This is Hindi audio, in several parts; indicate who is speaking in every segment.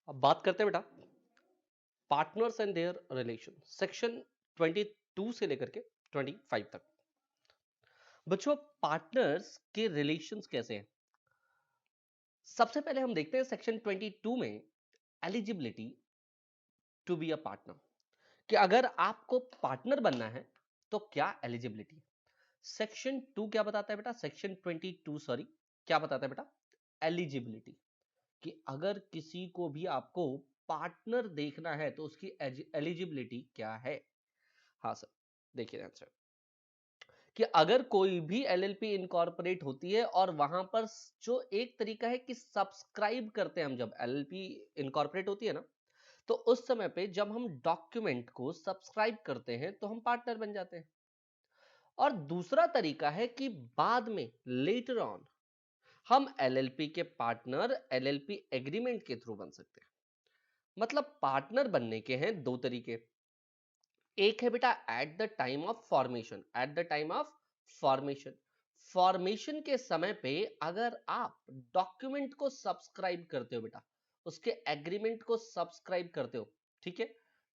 Speaker 1: अब बात करते हैं बेटा partners and there relation, section 22 से लेकर के 25 तक। बच्चों पार्टनर्स के रिलेशंस कैसे हैं? सबसे पहले हम देखते हैं सेक्शन 22 में eligibility to be a partner, कि अगर आपको पार्टनर बनना है तो क्या एलिजिबिलिटी। सेक्शन 2 क्या बताता है बेटा? सेक्शन 22 सॉरी क्या बताता है बेटा? एलिजिबिलिटी, कि अगर किसी को भी आपको पार्टनर देखना है तो उसकी एलिजिबिलिटी क्या है। हाँ सर, देखिए आंसर, कि अगर कोई भी एलएलपी इनकॉर्पोरेट होती है और वहां पर जो एक तरीका है कि सब्सक्राइब करते हैं हम, जब एलएलपी इनकॉर्पोरेट होती है ना, तो उस समय पे जब हम डॉक्यूमेंट को सब्सक्राइब करते हैं तो हम पार्टनर बन जाते हैं। और दूसरा तरीका है कि बाद में लेटर ऑन हम एलएलपी के पार्टनर एलएलपी एग्रीमेंट के थ्रू बन सकते हैं। मतलब पार्टनर बनने के हैं दो तरीके। एक है बेटा at the time of formation, at the time of formation, formation के समय पे अगर आप डॉक्यूमेंट को सब्सक्राइब करते हो बेटा, उसके एग्रीमेंट को सब्सक्राइब करते हो, ठीक है,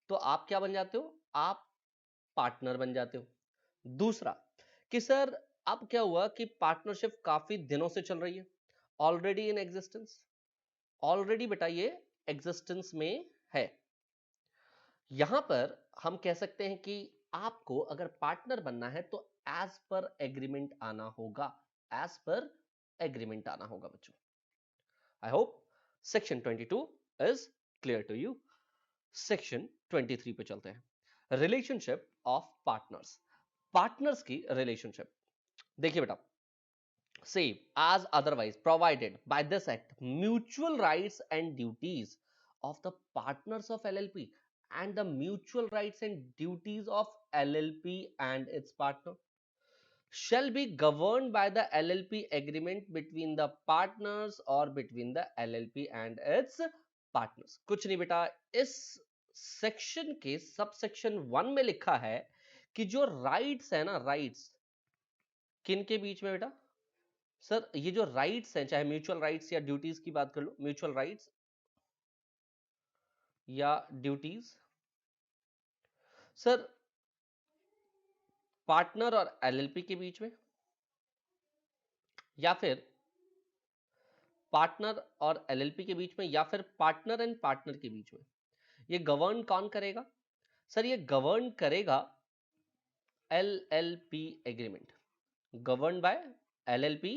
Speaker 1: तो आप क्या बन जाते हो? आप पार्टनर बन जाते हो। दूसरा कि सर अब क्या हुआ कि पार्टनरशिप काफी दिनों से चल रही है, ऑलरेडी इन एग्जिस्टेंस, ऑलरेडी बेटा ये एग्जिस्टेंस में है। यहां पर हम कह सकते हैं कि आपको अगर पार्टनर बनना है तो एज पर एग्रीमेंट आना होगा, एज पर एग्रीमेंट आना होगा बच्चों। I hope section 22 is clear to you. Section 23 पे चलते हैं, रिलेशनशिप ऑफ पार्टनर्स, पार्टनर्स की रिलेशनशिप। देखिए बेटा, same as otherwise provided by this act, mutual rights and duties of the partners of LLP and the mutual rights and duties of LLP and its partner shall be governed by the LLP agreement between the partners or between the LLP and its partners। कुछ नहीं बेटा, इस सेक्शन के सब सेक्शन 1 में लिखा है कि जो राइट्स है ना, राइट्स किन के बीच में बेटा? सर ये जो राइट्स हैं, चाहे म्यूचुअल राइट्स या ड्यूटीज की बात कर लो, म्यूचुअल राइट्स या ड्यूटीज, सर पार्टनर और एलएलपी के बीच में, या फिर पार्टनर और एलएलपी के बीच में, या फिर पार्टनर एंड पार्टनर के बीच में, ये गवर्न कौन करेगा? सर ये गवर्न करेगा LLP agreement, govern by LLP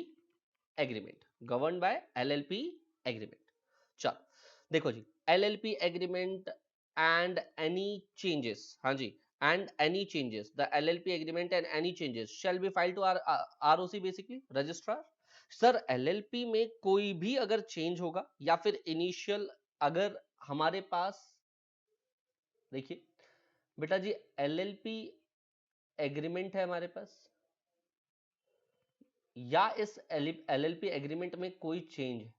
Speaker 1: agreement, govern by LLP agreement. चलो देखो जी, LLP agreement and any changes, हाँ जी, and any changes, the LLP agreement and any changes shall be filed to ROC, basically registrar. Sir LLP में कोई भी अगर चेंज होगा या फिर इनिशियल, अगर हमारे पास देखिए बेटा जी एलएलपी एग्रीमेंट है हमारे पास, या इस एलएलपी एग्रीमेंट में कोई चेंज है,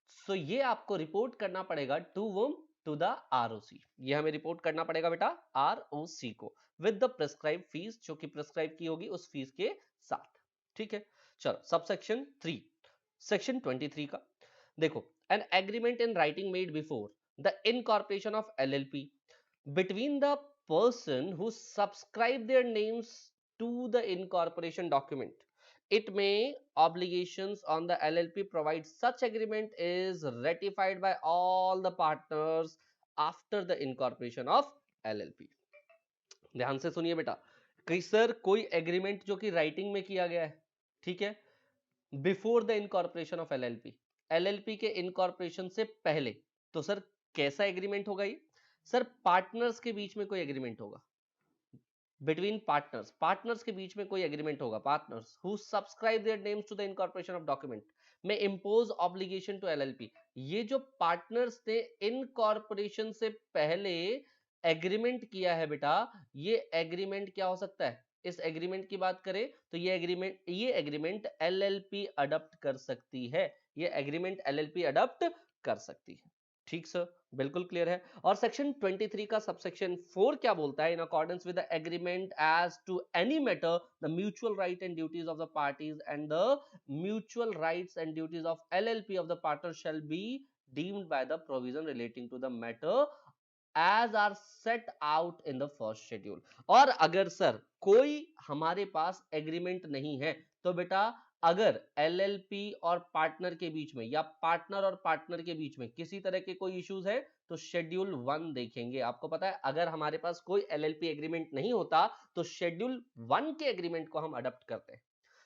Speaker 1: सो ये आपको रिपोर्ट करना पड़ेगा to whom, to the ROC. ये हमें रिपोर्ट करना पड़ेगा बेटा आरओसी को, विद द प्रिस्क्राइब फीस, जो कि प्रिस्क्राइब की होगी उस फीस के साथ। ठीक है, चलो सबसेक्शन 3, सेक्शन 23 का देखो, an agreement in writing made before the incorporation of LLP between the person who subscribe their names to the incorporation document, it may obligations on the LLP provide such agreement is ratified by all the partners after the incorporation of LLP। ध्यान से सुनिए बेटा, कि सर कोई एग्रीमेंट जो कि राइटिंग में किया गया है, ठीक है, before the incorporation of LLP, LLP के इनकॉर्पोरेशन से पहले, तो सर कैसा एग्रीमेंट होगा ये? सर पार्टनर्स के बीच में कोई एग्रीमेंट होगा, बिटवीन पार्टनर्स, पार्टनर्स के बीच में कोई एग्रीमेंट होगा, partners who subscribe their names to the incorporation of document में इंपोज ऑब्लिगेशन टू एलएलपी। ये जो पार्टनर्स ने इनकॉर्पोरेशन से पहले एग्रीमेंट किया है बेटा, ये एग्रीमेंट क्या हो सकता है? इस एग्रीमेंट की बात करें तो ये एग्रीमेंट एलएलपी अडॉप्ट कर सकती है, ये एग्रीमेंट एलएलपी अडॉप्ट कर सकती है। ठीक सर, बिल्कुल क्लियर है। और सेक्शन 23 का सबसेक्शन 4 क्या बोलता है? In accordance with the agreement as to any matter the mutual right and duties of the parties and the mutual rights and duties of LLP of the partner shall be deemed by the provision relating to the matter as are set out in the first schedule। और अगर सर कोई हमारे पास एग्रीमेंट नहीं है तो बेटा अगर एलएलपी और पार्टनर के बीच में या पार्टनर और पार्टनर के बीच में किसी तरह के कोई इश्यूज है तो शेड्यूल 1 देखेंगे। आपको पता है अगर हमारे पास कोई एलएलपी एग्रीमेंट नहीं होता तो शेड्यूल 1 के एग्रीमेंट को हम अडॉप्ट करते हैं।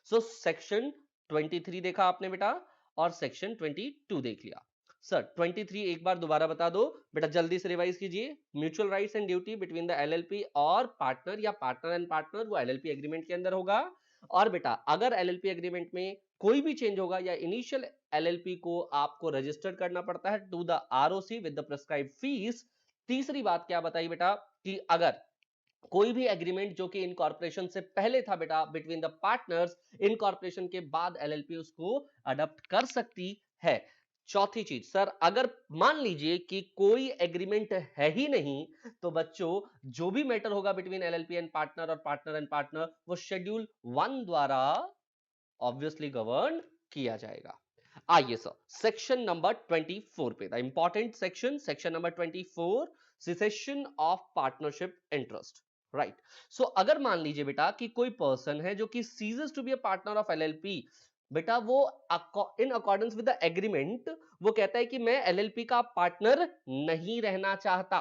Speaker 1: सो सेक्शन 23 देखा आपने बेटा और सेक्शन 22 देख लिया। सर 23 एक बार दोबारा बता दो बेटा, जल्दी से रिवाइज कीजिए। Mutual rights and duty between the LLP और पार्टनर या पार्टनर एंड पार्टनर वो एलएलपी एग्रीमेंट के अंदर होगा। और बेटा अगर एलएलपी एग्रीमेंट में कोई भी चेंज होगा या इनिशियल एलएलपी को आपको रजिस्टर करना पड़ता है to the ROC with the prescribed fees. तीसरी बात क्या बताई बेटा कि अगर कोई भी एग्रीमेंट जो कि इनकॉर्पोरेशन से पहले था बेटा बिटवीन द पार्टनर्स, इनकॉर्पोरेशन के बाद एलएलपी उसको अडॉप्ट कर सकती है। चौथी चीज सर अगर मान लीजिए कि कोई एग्रीमेंट है ही नहीं तो बच्चों जो भी मैटर होगा बिटवीन एलएलपी एंड पार्टनर और पार्टनर एंड पार्टनर वो शेड्यूल 1 द्वारा ऑब्वियसली गवर्न किया जाएगा। आइए सर सेक्शन नंबर 24 पे, the important section, section number 24, cessation of partnership interest. Right. So अगर मान लीजिए बेटा कि कोई पर्सन है जो कि ceases to be a partner of LLP, बेटा वो in accordance with the agreement वो कहता है कि मैं एलएलपी का पार्टनर नहीं रहना चाहता।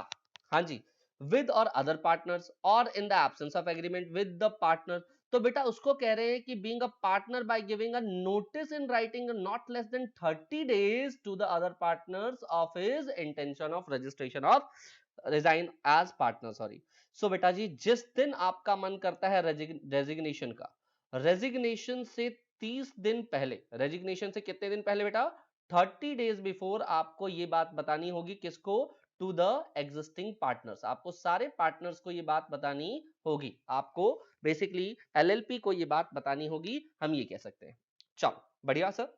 Speaker 1: हाँ जी, विद और अदर पार्टनर्स और in the absence of agreement with the partner, तो बेटा उसको कह रहे हैं कि being a partner by giving a notice in writing not less than 30 days to the other partners of his intention of registration of resign as partner. Sorry. So बेटा जी जिस दिन आपका मन करता है रेजिग्नेशन का, रेजिग्नेशन से 30 दिन पहले, रेजिग्नेशन से कितने दिन पहले बेटा 30 days बिफोर आपको ये बात बतानी होगी किसको, टू द एग्जिस्टिंग पार्टनर्स। आपको सारे पार्टनर्स को ये बात बतानी होगी, आपको बेसिकली एलएलपी को ये बात बतानी होगी, हम ये कह सकते हैं। चलो बढ़िया सर।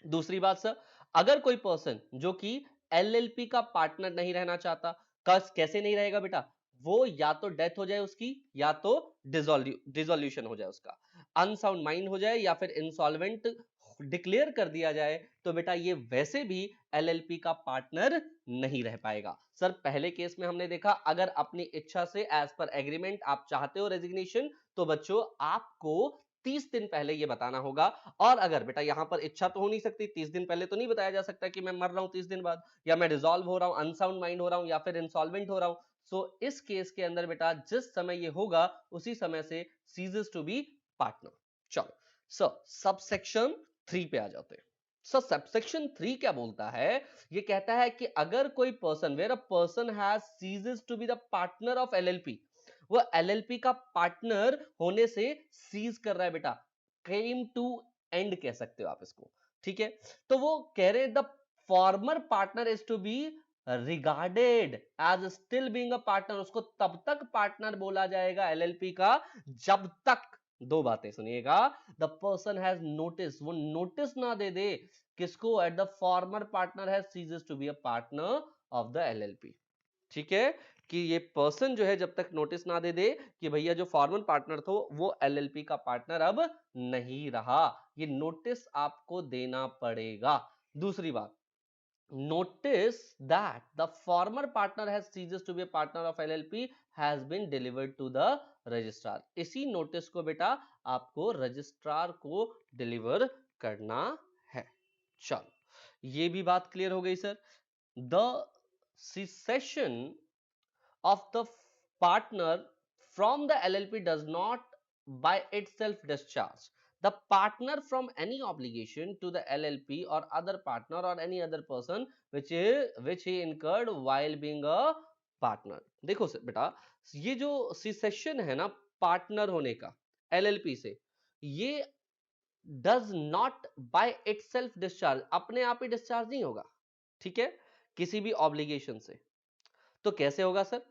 Speaker 1: दूसरी बात सर, अगर कोई पर्सन जो कि एलएलपी का पार्टनर नहीं रहना चाहता, कैसे नहीं रहेगा बेटा, वो या तो डेथ हो जाए उसकी या तो डिसोल्यूशन हो जाए उसका, अनसाउंड माइंड हो जाए या फिर इंसॉल्वेंट डिक्लेयर कर दिया जाए तो बेटा ये वैसे भी एलएलपी का पार्टनर नहीं रह पाएगा। सर पहले केस में हमने देखा अगर अपनी इच्छा से एज पर एग्रीमेंट आप चाहते हो रेजिग्नेशन तो बच्चों आपको 30 दिन पहले ये बताना होगा। और अगर बेटा यहां पर इच्छा तो हो नहीं सकती, 30 दिन पहले तो नहीं बताया जा सकता कि मैं मर रहा हूं 30 दिन बाद, या मैं डिसॉल्व हो रहा हूं, अनसाउंड माइंड हो रहा हूं या फिर इंसॉल्वेंट हो रहा हूं। सो इस केस के अंदर बेटा जिस समय ये होगा उसी समय से सीजेस टू बी पार्टनर। चलो सर सबसेक्शन 3 पे आ जाते हैं। सर सबसेक्शन 3 क्या बोलता है, ये कहता है कि अगर कोई person, where a person has ceases to be the partner of LLP, वो एलएलपी का पार्टनर होने से सीज कर रहा है बेटा, क्लेम टू एंड कह सकते हो आप इसको, ठीक है। तो वो कह रहे हैं the former partner is to be regarded as still being a partner, उसको तब तक पार्टनर बोला जाएगा एलएलपी का जब तक, दो बातें सुनिएगा, द पर्सन हैज नोटिस, वो नोटिस ना दे दे किसको, at the former partner has ceases to be a partner of the LLP. ठीक है, कि ये पर्सन जो है जब तक नोटिस ना दे दे कि भैया जो फॉर्मल पार्टनर था वो एलएलपी का पार्टनर अब नहीं रहा, ये नोटिस आपको देना पड़ेगा। दूसरी बात, notice that the former partner has ceases to be a partner of LLP has been delivered to the registrar। इसी नोटिस को बेटा आपको रजिस्ट्रार को डिलीवर करना है। चलो ये भी बात क्लियर हो गई sir. The secession of the partner from the LLP does not by itself discharge the partner from any obligation to the LLP or other partner or any other person which he incurred while being a partner। देखो सर बेटा ये जो सिसेशन है ना पार्टनर होने का एलएलपी से, ये does not by itself discharge, अपने आप ही डिस्चार्ज नहीं होगा, ठीक है, किसी भी ऑब्लिगेशन से। तो कैसे होगा सर,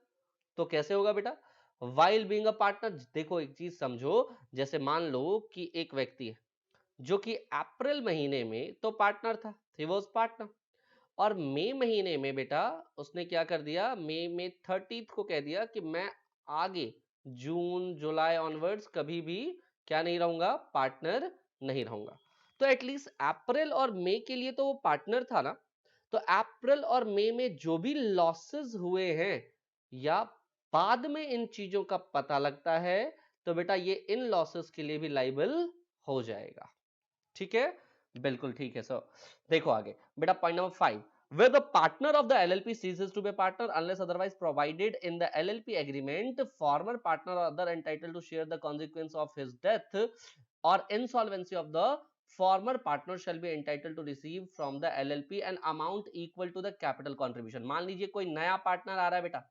Speaker 1: तो कैसे होगा बेटा, वाइल बीइंग अ पार्टनर। देखो एक चीज समझो, जैसे मान लो कि एक व्यक्ति है जो कि अप्रैल महीने में तो पार्टनर था, ही वाज पार्टनर, और मई महीने में बेटा उसने क्या कर दिया, मई में 30 को कह दिया कि मैं आगे जून जुलाई ऑनवर्ड्स कभी भी क्या नहीं रहूंगा, पार्टनर नहीं रहूंगा। तो एटलीस्ट अप्रैल और मई के लिए तो वो पार्टनर था ना, तो तो अप्रैल और मई में जो भी लॉसेस हुए हैं या बाद में इन चीजों का पता लगता है तो बेटा ये इन लॉसेस के लिए भी लाइबल हो जाएगा। ठीक है, बिल्कुल ठीक है सर। देखो आगे बेटा point number 5, where the partner of the LLP ceases to be a partner unless otherwise provided in the LLP agreement, former partner or other entitled to share the consequence of his death or insolvency of the former partner shall be entitled to receive from the LLP an amount equal to the capital contribution। मान लीजिए कोई नया पार्टनर आ रहा है बेटा,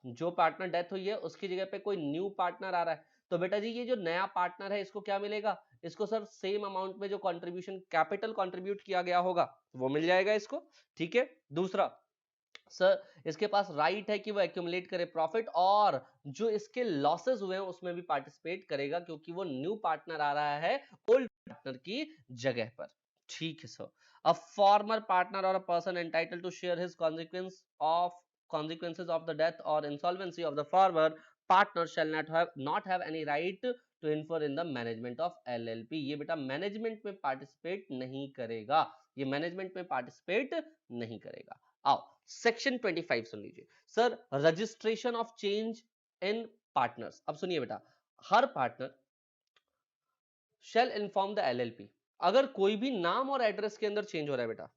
Speaker 1: जो पार्टनर डेथ हुई है उसकी जगह पे कोई न्यू पार्टनर आ रहा है, तो बेटा जी ये जो नया पार्टनर है इसको क्या मिलेगा, इसको सर सेम अमाउंट में जो कंट्रीब्यूशन कैपिटल कंट्रीब्यूट किया गया होगा वो मिल जाएगा इसको। ठीक है, दूसरा सर इसके पास राइट है कि वो एक्यूमुलेट करे प्रॉफिट और जो इसके लॉसेस हुए हैं उसमें भी पार्टिसिपेट करेगा क्योंकि वो न्यू पार्टनर आ रहा है ओल्ड पार्टनर की जगह पर। ठीक है सर, अ फॉर्मर पार्टनर और a person entitled to share his consequences of the death or insolvency of the former partner shall not have any right to infer in the management of LLP। ये बेटा मैनेजमेंट में पार्टिसिपेट नहीं करेगा, ये मैनेजमेंट में पार्टिसिपेट नहीं करेगा। आओ सेक्शन 25 सुन लीजिए sir, registration of change in partners. अब सुनिए बेटा, हर partner shall inform the LLP, अगर कोई भी नाम और एड्रेस के अंदर चेंज हो रहा है बेटा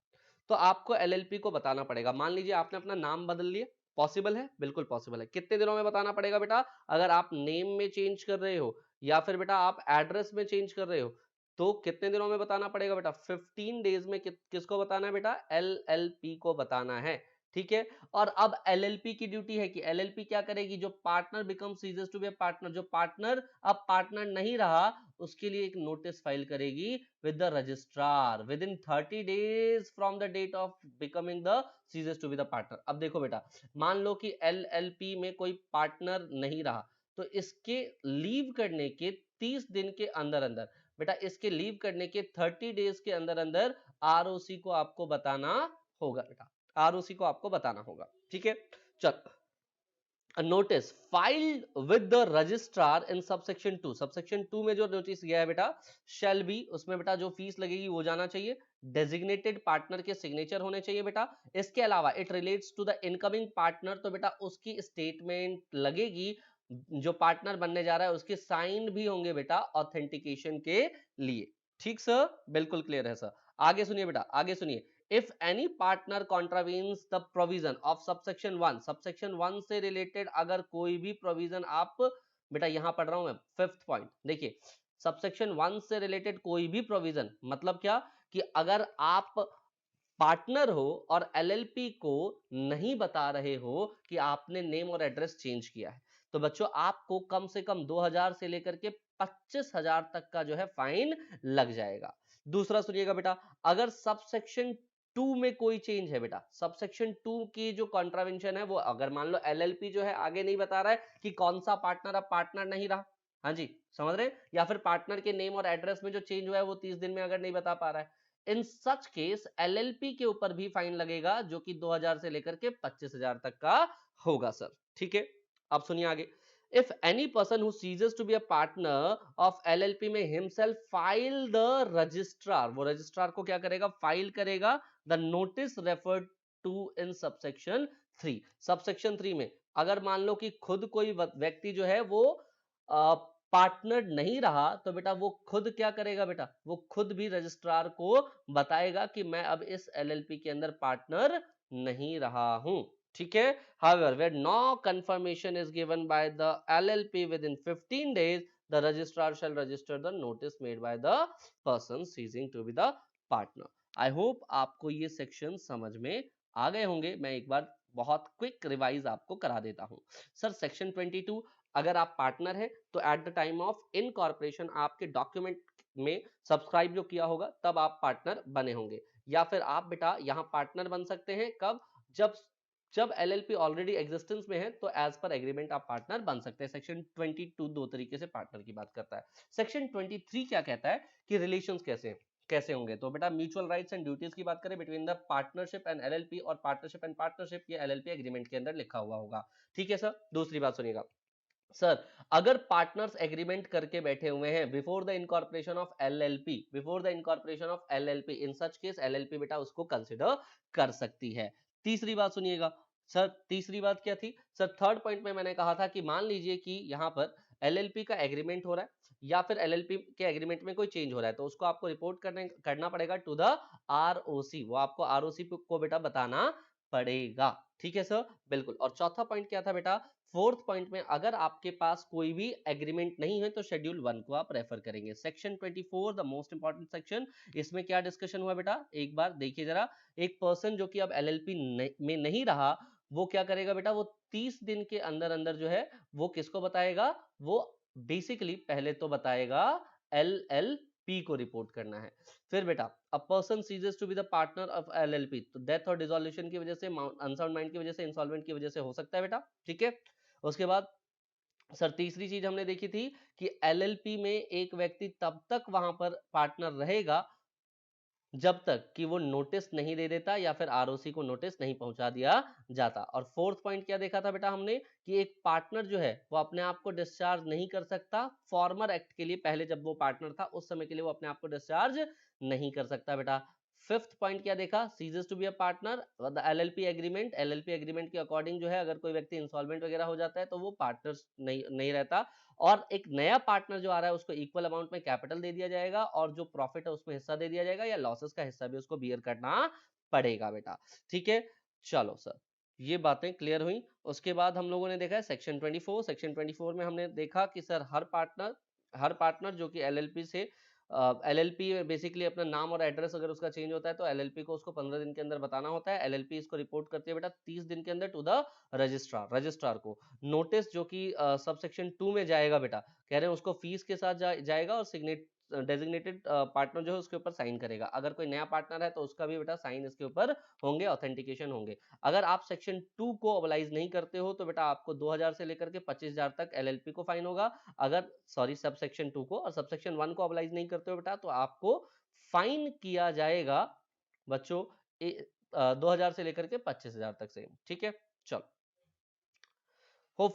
Speaker 1: तो आपको एलएलपी को बताना पड़ेगा। मान लीजिए आपने अपना नाम बदल लिया, पॉसिबल है, बिल्कुल पॉसिबल है। कितने दिनों में बताना पड़ेगा बेटा, अगर आप नेम में चेंज कर रहे हो या फिर बेटा आप एड्रेस में चेंज कर रहे हो तो कितने दिनों में बताना पड़ेगा बेटा, 15 डेज में। किसको बताना है बेटा, एलएलपी को बताना है। ठीक है, और अब एलएलपी की ड्यूटी है कि एलएलपी क्या करेगी, जो partner become ceases to be partner, जो पार्टनर अब पार्टनर नहीं रहा उसके लिए एक नोटिस फाइल करेगी with the registrar within 30 days from the date of becoming the ceases to be the partner। अब देखो बेटा, मान लो कि एलएलपी में कोई पार्टनर नहीं रहा तो इसके लीव करने के 30 दिन के अंदर अंदर बेटा, इसके लीव करने के 30 डेज के अंदर अंदर आरओसी को आपको बताना होगा बेटा, आरओसी को आपको बताना होगा। ठीक है, चल notice filed with the registrar in subsection 2, subsection 2 में जो नोटिस गया है बेटा शैल बी, उसमें बेटा जो फीस लगेगी वो जाना चाहिए, डेजिग्नेटेड पार्टनर के सिग्नेचर होने चाहिए बेटा। इसके अलावा it relates to the incoming partner, तो बेटा उसकी स्टेटमेंट लगेगी, जो पार्टनर बनने जा रहा है उसके साइन भी होंगे बेटा ऑथेंटिकेशन के लिए। ठीक सर, बिल्कुल क्लियर है सर। आगे सुनिए बेटा, आगे सुनिए, if any partner contravenes the provision of subsection 1, subsection 1 से related अगर कोई भी provision आप बेटा यहां पढ़ रहा हूं मैं 5th पॉइंट, देखिए सबसेक्शन 1 से रिलेटेड कोई भी प्रोविजन, मतलब क्या कि अगर आप पार्टनर हो और एलएलपी को नहीं बता रहे हो कि आपने नेम और एड्रेस चेंज किया है तो बच्चों आपको कम से कम 2000 से लेकर के 25,000 तक का जो है फाइन लग जाएगा। दूसरा सुनिएगा बेटा, अगर सबसेक्शन 2 में कोई चेंज है बेटा, सबसेक्शन 2 की जो कॉन्ट्रावेंशन है वो अगर मान लो एलएलपी जो है आगे नहीं बता रहा है कि कौन सा पार्टनर अब पार्टनर नहीं रहा, हाँ जी समझ रहे हैं, या फिर पार्टनर के नेम और एड्रेस में जो चेंज हुआ है वो 30 दिन में अगर नहीं बता पा रहा है, इन सच केस एलएलपी के ऊपर भी फाइन लगेगा जो कि 2000 से लेकर के 25,000 तक का होगा सर। ठीक है, अब सुनिए आगे, if any person who ceases to be a partner of LLP में himself file the registrar, वो registrar को क्या करेगा, फाइल करेगा the notice referred to in subsection 3, subsection 3 में अगर मान लो कि खुद कोई व्यक्ति जो है वो पार्टनर नहीं रहा तो बेटा वो खुद क्या करेगा बेटा, वो खुद भी रजिस्ट्रार को बताएगा कि मैं अब इस एलएलपी के अंदर पार्टनर नहीं रहा हूं। ठीक है, however where no confirmation is given by the LLP within 15 days the registrar shall register the notice made by the person ceasing to be the partner। I hope आपको ये सेक्शन समझ में आ गए होंगे, मैं एक बार बहुत क्विक रिवाइज आपको करा देता हूं। सर सेक्शन 22, अगर आप पार्टनर है तो at the time of incorporation आपके डॉक्यूमेंट में सब्सक्राइब जो किया होगा तब आप पार्टनर बने होंगे, या फिर आप बेटा यहां पार्टनर बन सकते हैं कब, जब एलएलपी ऑलरेडी एग्जिस्टेंस में है तो एज पर एग्रीमेंट आप पार्टनर बन सकते हैं। सेक्शन 22 दो तरीके से पार्टनर की बात करता है। सेक्शन 23 क्या कहता है कि रिलेशंस कैसे होंगे, तो बेटा म्यूचुअल राइट्स एंड ड्यूटीज की बात करें between the partnership and LLP, और पार्टनरशिप एंड पार्टनरशिप ये एलएलपी एग्रीमेंट के अंदर लिखा हुआ होगा। ठीक है सर, दूसरी बात सुनिएगा, सर अगर पार्टनर्स एग्रीमेंट करके बैठे हुए हैं before the incorporation of LLP, before the incorporation of LLP, in such case LLP बेटा उसको कंसिडर कर सकती है। तीसरी बात सुनिएगा सर, तीसरी बात क्या थी सर, थर्ड पॉइंट में मैंने कहा था कि मान लीजिए कि यहाँ पर एलएलपी का एग्रीमेंट हो रहा है या फिर एलएलपी के एग्रीमेंट में कोई चेंज हो रहा है, तो उसको आपको रिपोर्ट करना पड़ेगा टू द आरओसी, वो आपको आरओसी को बेटा बताना पड़ेगा। ठीक है सर, बिल्कुल। और चौथा पॉइंट क्या था बेटा, फोर्थ पॉइंट में अगर आपके पास कोई भी एग्रीमेंट नहीं है तो शेड्यूल 1 को आप रेफर करेंगे। Section 24 the most important section, इसमें क्या डिस्कशन हुआ बेटा, एक बार देखिए जरा। एक पर्सन जो कि अब एलएलपी में नहीं रहा, वो क्या करेगा बेटा, वो 30 दिन के अंदर अंदर जो है वो किसको बताएगा, वो बेसिकली पहले तो बताएगा एलएलपी को रिपोर्ट करना है। फिर बेटा a person ceases to be the partner of LLP, तो डेथ और डिसोल्यूशन की वजह से, अनसाउंड माइंड की वजह से, इंसॉल्वेंट की वजह से हो सकता है बेटा। ठीक है, उसके बाद सर तीसरी चीज हमने देखी थी कि एलएलपी में एक व्यक्ति तब तक वहां पर पार्टनर रहेगा जब तक कि वो नोटिस नहीं दे देता या फिर आरओसी को नोटिस नहीं पहुंचा दिया जाता। और फोर्थ पॉइंट क्या देखा था बेटा हमने, कि एक पार्टनर जो है वो अपने आप को डिस्चार्ज नहीं कर सकता फॉर्मर एक्ट के लिए, पहले जब वो पार्टनर था उस समय के लिए वो अपने आप को डिस्चार्ज नहीं कर सकता बेटा। फिफ्थ पॉइंट क्या देखा, ceases to be a partner the LLP agreement, LLP agreement के अकॉर्डिंग जो है अगर कोई व्यक्ति इंसॉल्वेंट वगैरह हो जाता है तो वो पार्टनर नहीं रहता, और एक नया पार्टनर जो आ रहा है उसको इक्वल अमाउंट में कैपिटल दे दिया जाएगा और जो प्रॉफिट है उसमें हिस्सा दे दिया जाएगा, या लॉसेस का हिस्सा भी उसको बियर करना पड़ेगा बेटा। ठीक है, चलो सर ये बातें क्लियर हुई। उसके बाद हम लोगों ने देखा है सेक्शन 24, सेक्शन 24 में हमने देखा कि सर हर पार्टनर जो कि एलएलपी से एलएलपी बेसिकली अपना नाम और एड्रेस अगर उसका चेंज होता है तो एलएलपी को उसको 15 दिन के अंदर बताना होता है। एलएलपी इसको रिपोर्ट करती है बेटा 30 दिन के अंदर टू द रजिस्ट्रार को। नोटिस जो कि सब सेक्शन 2 में जाएगा बेटा, कह रहे हैं उसको फीस के साथ जाएगा और डेजिग्नेटेड पार्टनर जो है उसके ऊपर साइन करेगा। अगर कोई नया पार्टनर है तो उसका भी बेटा साइन इसके ऊपर होंगे, ऑथेंटिकेशन होंगे। अगर आप सेक्शन 2 को अबलाइज नहीं करते हो तो बेटा आपको 2000 से लेकर के 25,000 तक एलएलपी को फाइन होगा। अगर सॉरी सब सेक्शन 2 को, और सब सेक्शन 1 को अबलाइज नहीं करते हो बेटा तो आपको फाइन किया जाएगा बच्चों 2000 से लेकर के 25,000 तक से। ठीक है, चलो होपफुली